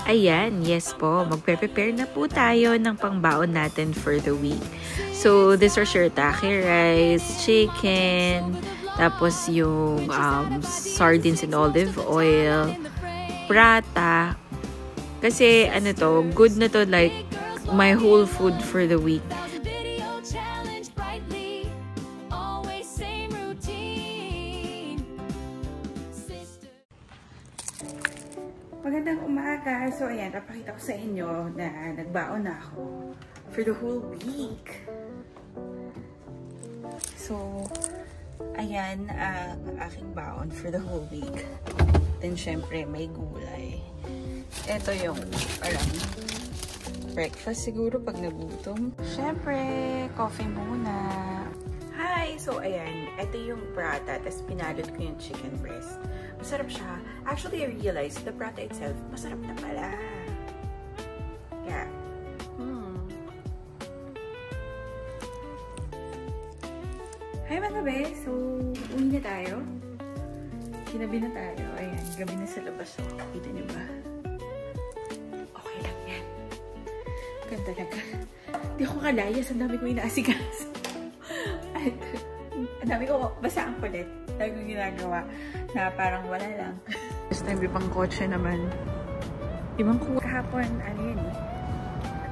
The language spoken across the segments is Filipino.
Ayan, yes po, magpe-prepare na po tayo ng pangbaon natin for the week. So, these are shirataki rice, chicken, tapos yung sardines and olive oil, prata. Kasi ano to, good na to, like my whole food for the week. Magandang umaga. So, ayan, papakita ko sa inyo na nagbaon na ako for the whole week. So, ayan ang aking baon for the whole week. Then, syempre, may gulay. Ito yung parang breakfast siguro pag nagutom. Syempre, coffee muna. Hi! So, ayan, ito yung prata, tapos pinalot ko yung chicken breast. Masarap siya. Actually, I realized the prata itself, masarap na pala. Yeah. Hi mga be! So, uwi na tayo. Kinabi na tayo. Ayan, gabi na sa labas. So, kita niyo ba? Okay lang yan. Ganda talaga. Hindi ako kalayas. Ang dami ko inaasigas. At, ang dami ko basta ang kulit. Dami ko ginagawa na parang wala lang. This time, ibang kotse naman. Ibang kahapon, ano yun eh.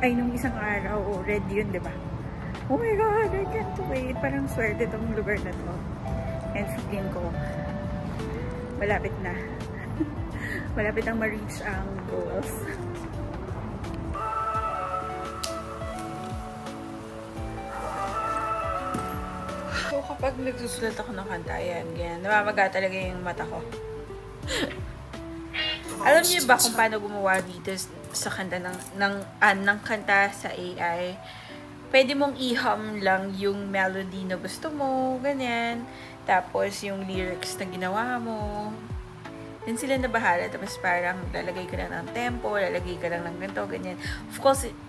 Ay, nung isang araw, red yun, diba? Oh my God, I can't wait. Parang swerte tong lugar na to. And feeling ko, malapit na. Malapit ang ma-reach ang goals. So, kapag nagsusulat ako ng kanta, ganyan, namamaga talaga yung mata ko. Alam niyo ba kung paano gumawa dito sa kanta ng kanta sa AI? Pwede mong i-hum lang yung melody na gusto mo, ganyan. Tapos, yung lyrics na ginawa mo. Then sila na bahala. Tapos, parang lalagay ka lang ng tempo, lalagay ka lang ng ganito, ganyan.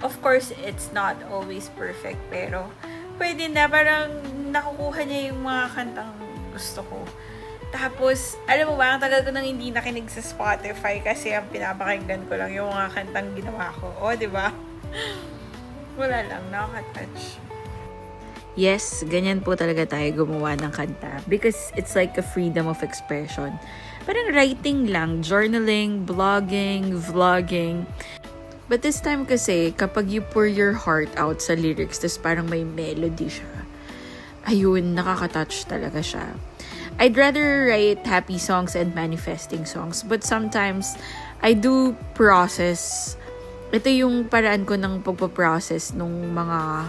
Of course, it's not always perfect. Pero, pwede na. Parang nakukuha niya yung mga kantang gusto ko. Tapos, alam mo ba, ang tagal ko nang hindi nakinig sa Spotify kasi ang pinapakinggan ko lang yung mga kantang ginawa ko. O, diba? Wala lang, nakaka-touch. Yes, ganyan po talaga tayo gumawa ng kanta. Because it's like a freedom of expression. Parang writing lang, journaling, blogging, vlogging. But this time kasi, kapag you pour your heart out sa lyrics, tas parang may melody siya. Ayun, nakaka-touch talaga siya. I'd rather write happy songs and manifesting songs. But sometimes, I do process. Ito yung paraan ko ng pagpaprocess nung mga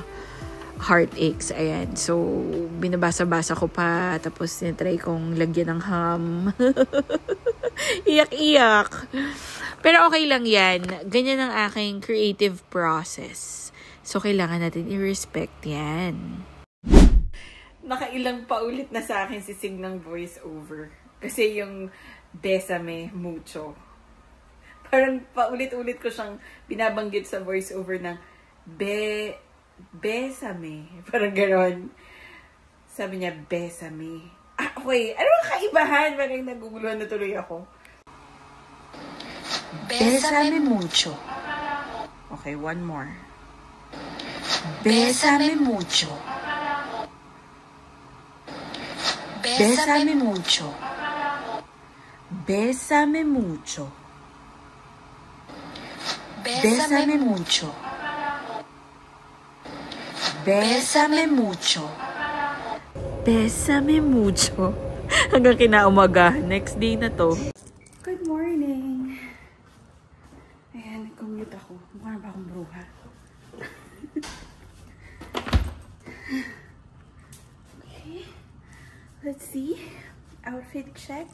heartaches. Ayan. So, binabasa-basa ko pa. Tapos, tinatry kong lagyan ng hum. Iyak-iyak. Pero okay lang yan. Ganyan ang aking creative process. So, kailangan natin i-respect yan. Nakailang paulit na sa akin si Sig ng voice over. Kasi yung Besame Mucho. Parang paulit-ulit ko siyang binabanggit sa voice over ng Besame. Parang gano'n. Sabi niya, Besame. Ah, okay. Ano ang kaibahan? Parang naguguluhan na tuloy ako. Bésame mucho. Okay, one more. Bésame mucho. Bésame mucho. Bésame mucho. Bésame mucho. Bésame mucho. Besame mucho. Hanggang kinaumaga. Next day na to. Good morning. Ayan, nag-commute ako. Mukha na ba akong bruha? Okay. Let's see. Outfit check.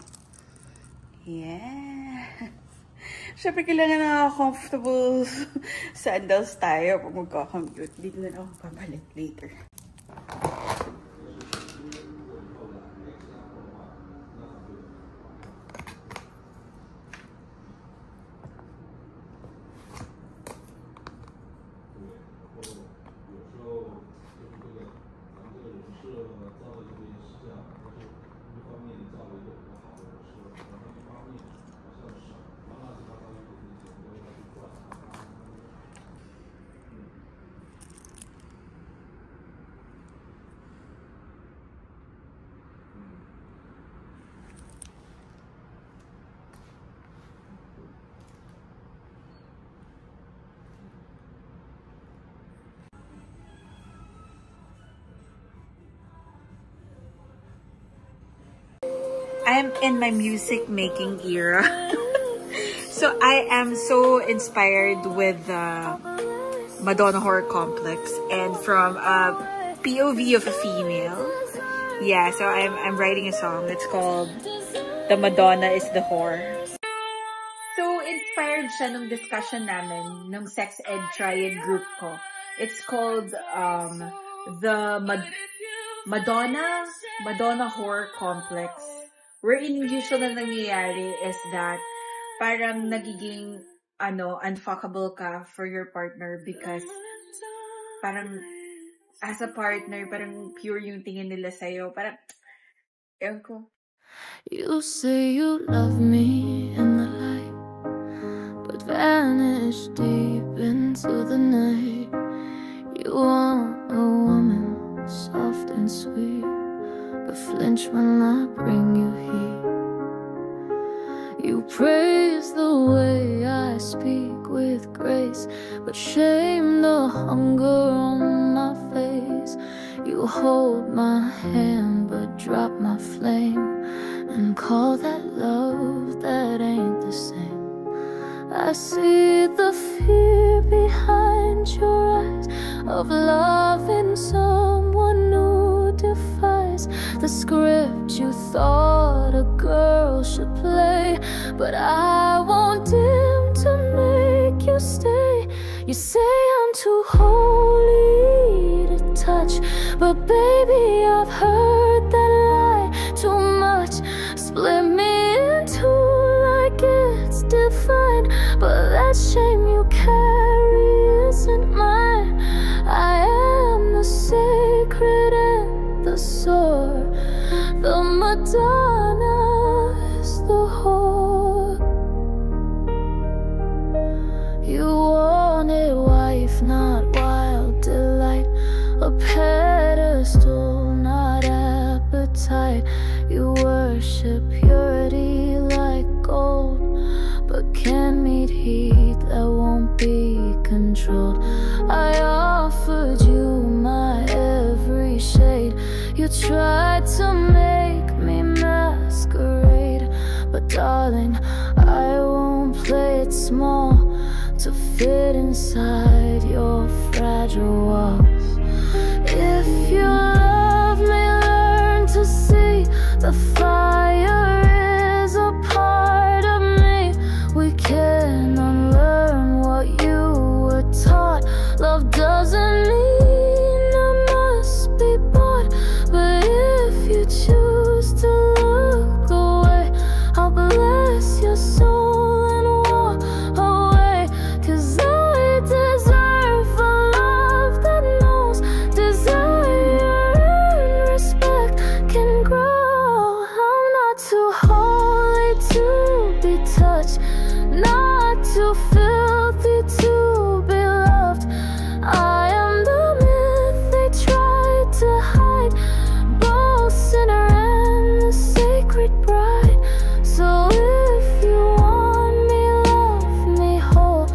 Yeah. Siyempre, kailangan na comfortable sandals tayo pag magkakommute. Dito na lang ako pabalik later. I'm in my music making era. So I am so inspired with the Madonna Horror Complex, and from a POV of a female. Yeah, so I'm writing a song. It's called The Madonna is the Whore. So inspired siya nung discussion namin nung sex ed triad group ko. It's called the Madonna Horror Complex. Wherein usually na nangyayari is that parang nagiging unfuckable ka for your partner because parang as a partner, parang pure yung tingin nila sa'yo. Parang, ewan ko. You say you love me in the light, but vanish deep into the night. You want a woman soft and sweet, but flinch when I bring you heat. You praise the way I speak with grace, but shame the hunger on my face. You hold my hand but drop my flame, and call that love that ain't the same. I see the fear behind your eyes of loving someone who defies the script you thought a girl should play. But I won't dim to make you stay. You say I'm too holy to touch, but baby, I've heard that lie too much. Split me in two like it's divine, but that shame you carry isn't mine. I am the sacred and the sword. The Madonna is the whore. You wanted wife, not wild delight, a pedestal, not appetite. You worship purity like gold, but can't meet heat that won't be controlled. I offered you my every shade. You tried to make me masquerade, but darling, I won't play it small to fit inside your fragile walls. If you love me, learn to see the fire is a part of me. We can unlearn what you were taught. Love doesn't mean I must be bought, but if you choose to look away, I'll bless your soul and walk away. 'Cause I deserve a love that knows desire and respect can grow. I'm not too holy to be touched, not too filthy to be loved. I am the myth they tried to hide, both sinner and the sacred bride. So if you want me, love me whole,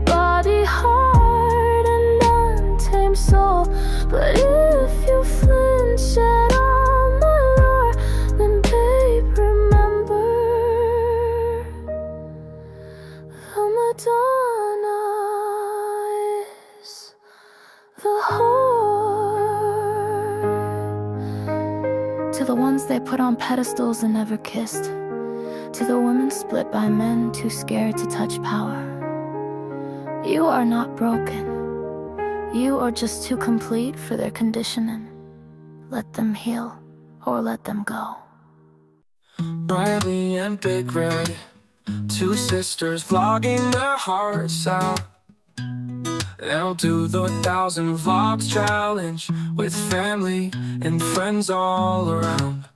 body, heart, and untamed soul. But if you flinch at all my lure, then babe, remember the Madonna is the whore. To the ones they put on pedestals and never kissed, to the women split by men too scared to touch power, you are not broken. You are just too complete for their conditioning. Let them heal or let them go. Riley and Big Red, two sisters vlogging their hearts out. They'll do the 1,000 vlogs challenge with family and friends all around.